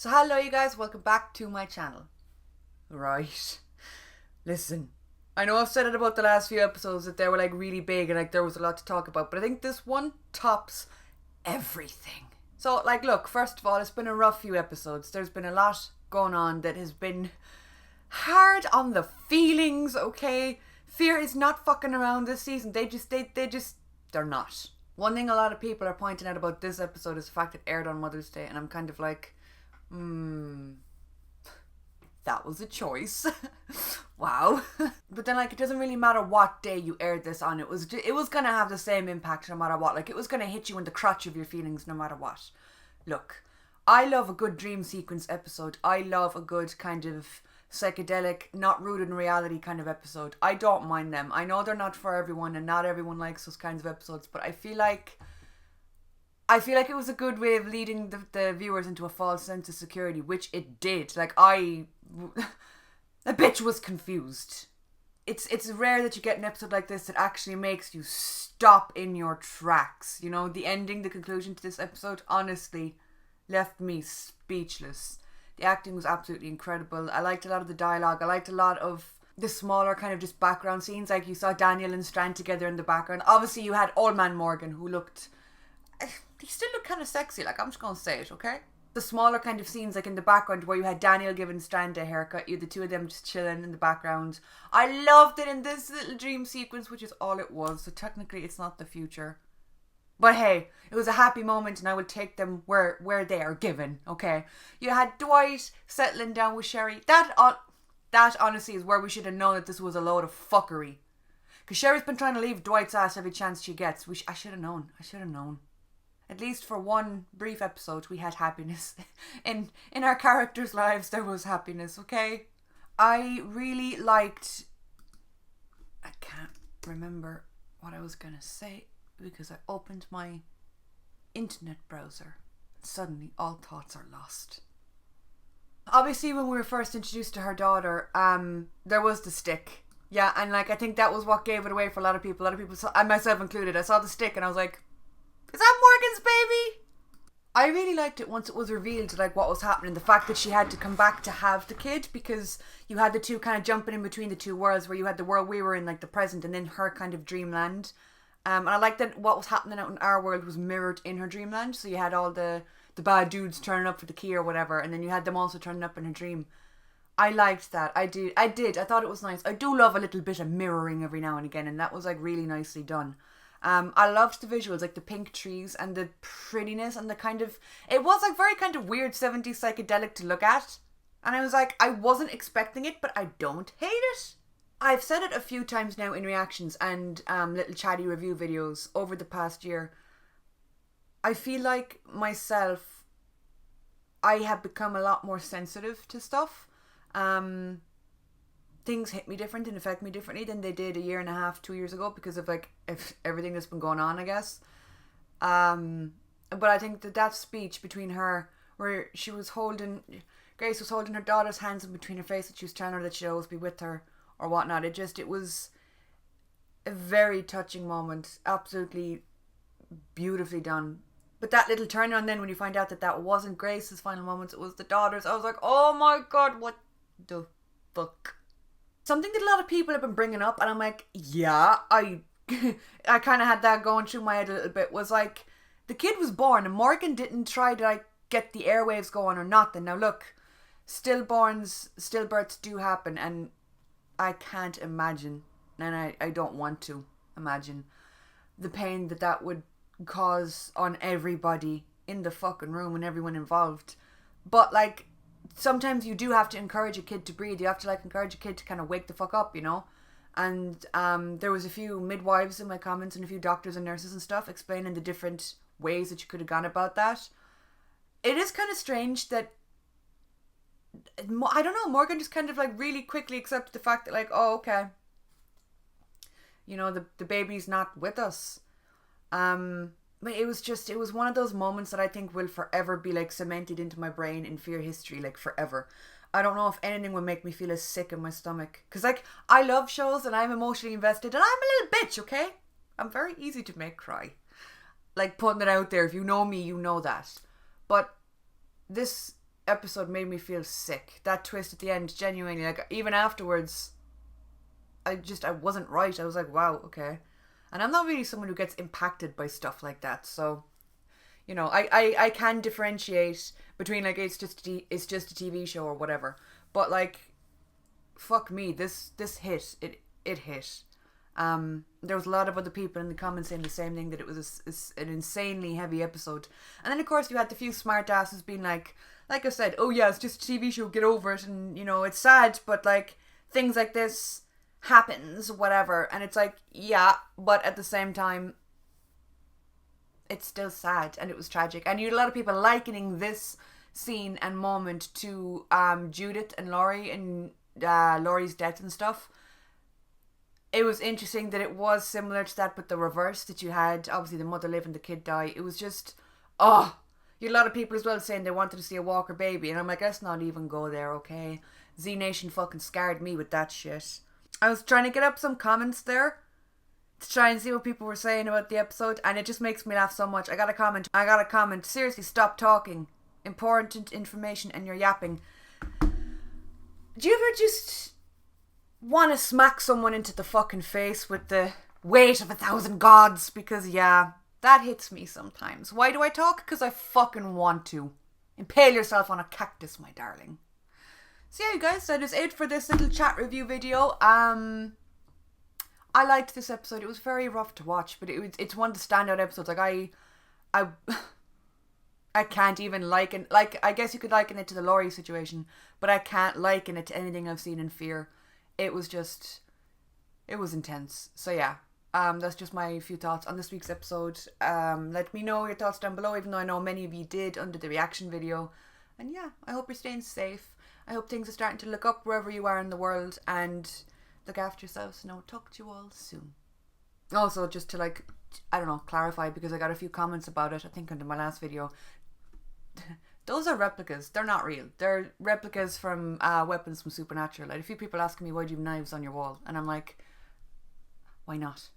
So hello you guys, welcome back to my channel. Right. Listen, I know I've said it about the last few episodes that they were like really big and like there was a lot to talk about, but I think this one tops everything. So like look, first of all, it's been a rough few episodes. There's been a lot going on that has been hard on the feelings, okay? Fear is not fucking around this season. They're not. One thing a lot of people are pointing out about this episode is the fact it aired on Mother's Day, and I'm kind of like, that was a choice. Wow. But then like it doesn't really matter what day you aired this on. It was gonna have the same impact no matter what. Like it was gonna hit you in the crotch of your feelings no matter what. Look, I love a good dream sequence episode. I love a good kind of psychedelic, not rooted in reality kind of episode. I don't mind them. I know they're not for everyone and not everyone likes those kinds of episodes, but I feel like it was a good way of leading the viewers into a false sense of security, which it did. Like, a bitch was confused. It's rare that you get an episode like this that actually makes you stop in your tracks. You know, the ending, the conclusion to this episode, honestly, left me speechless. The acting was absolutely incredible. I liked a lot of the dialogue. I liked a lot of the smaller kind of just background scenes. Like, you saw Daniel and Strand together in the background. Obviously, you had Old Man Morgan, who looked... he still looked kind of sexy, like, I'm just gonna say it, okay? The smaller kind of scenes, like in the background, where you had Daniel giving Strand a haircut, you had the two of them just chilling in the background. I loved it in this little dream sequence, which is all it was, so technically it's not the future. But hey, it was a happy moment and I will take them where they are given, okay? You had Dwight settling down with Sherry. That honestly is where we should have known that this was a load of fuckery. Because Sherry's been trying to leave Dwight's ass every chance she gets. I should have known. At least for one brief episode, we had happiness. In our characters' lives, there was happiness, okay? I really liked... I can't remember what I was going to say because I opened my internet browser. Suddenly, all thoughts are lost. Obviously, when we were first introduced to her daughter, there was the stick. Yeah, and like I think that was what gave it away for a lot of people. And myself included. I saw the stick and I was like, is that Morgan's baby? I really liked it once it was revealed like what was happening. The fact that she had to come back to have the kid, because you had the two kind of jumping in between the two worlds, where you had the world we were in, like the present, and then her kind of dreamland. And I liked that what was happening out in our world was mirrored in her dreamland. So you had all the bad dudes turning up for the key or whatever, and then you had them also turning up in her dream. I liked that. I did. I thought it was nice. I do love a little bit of mirroring every now and again, and that was like really nicely done. I loved the visuals, like the pink trees and the prettiness and the kind of... It was like very kind of weird 70s psychedelic to look at. And I was like, I wasn't expecting it, but I don't hate it. I've said it a few times now in reactions and little chatty review videos over the past year. I feel like myself, I have become a lot more sensitive to stuff. Things hit me different and affect me differently than they did a year and a half, 2 years ago, because of like everything that's been going on, I guess. But I think that speech between her, where Grace was holding her daughter's hands in between her face, and she was telling her that she'd always be with her or whatnot. It was a very touching moment, absolutely beautifully done. But that little turn on then when you find out that wasn't Grace's final moments, it was the daughter's. I was like, oh my god, what the fuck? Something that a lot of people have been bringing up, and I'm like, yeah, I kind of had that going through my head a little bit, was like, the kid was born and Morgan didn't try to like get the airwaves going or nothing. Now look, stillbirths do happen, and I can't imagine, and I don't want to imagine the pain that would cause on everybody in the fucking room and everyone involved. But like, sometimes you do have to encourage a kid to breathe. You have to like encourage a kid to kind of wake the fuck up, you know? And there was a few midwives in my comments and a few doctors and nurses and stuff explaining the different ways that you could have gone about that. It is kind of strange that, I don't know, Morgan just kind of like really quickly accepted the fact that like, oh, okay, you know, the baby's not with us. But it was one of those moments that I think will forever be like cemented into my brain in fear history, like forever. I don't know if anything would make me feel as sick in my stomach. Because like, I love shows and I'm emotionally invested and I'm a little bitch, okay? I'm very easy to make cry. Like, putting it out there, if you know me, you know that. But this episode made me feel sick. That twist at the end, genuinely, like, even afterwards, I wasn't right. I was like, wow, okay. And I'm not really someone who gets impacted by stuff like that. So, you know, I can differentiate between, like, it's just a TV show or whatever. But, like, fuck me, this hit. It hit. There was a lot of other people in the comments saying the same thing, that it was an insanely heavy episode. And then, of course, you had the few smart asses being like I said, oh yeah, it's just a TV show, get over it. And, you know, it's sad, but, like, things like this happens, whatever. And it's like, yeah, but at the same time, it's still sad and it was tragic. And you had a lot of people likening this scene and moment to Judith and Laurie and Laurie's death and stuff. It was interesting that it was similar to that, but the reverse, that you had obviously the mother live and the kid die. It was just, you had a lot of people as well saying they wanted to see a Walker baby, and I'm like, let's not even go there, okay? Z Nation fucking scarred me with that shit. I was trying to get up some comments there to try and see what people were saying about the episode, and it just makes me laugh so much. I got a comment. Seriously, stop talking. Important information and you're yapping. Do you ever just want to smack someone into the fucking face with the weight of 1,000 gods? Because, yeah, that hits me sometimes. Why do I talk? Because I fucking want to. Impale yourself on a cactus, my darling. So yeah, you guys, that is it for this little chat review video. I liked this episode. It was very rough to watch, but it's one of the standout episodes. Like, I can't even liken, like, I guess you could liken it to the Laurie situation, but I can't liken it to anything I've seen in Fear. It was intense. So yeah, that's just my few thoughts on this week's episode. Let me know your thoughts down below, even though I know many of you did under the reaction video. And yeah, I hope you're staying safe. I hope things are starting to look up wherever you are in the world, and look after yourselves, and I'll talk to you all soon. Also, just to, like, I don't know, clarify, because I got a few comments about it, I think under my last video. Those are replicas. They're not real. They're replicas from weapons from Supernatural. Like, a few people asking me, why do you have knives on your wall? And I'm like, why not?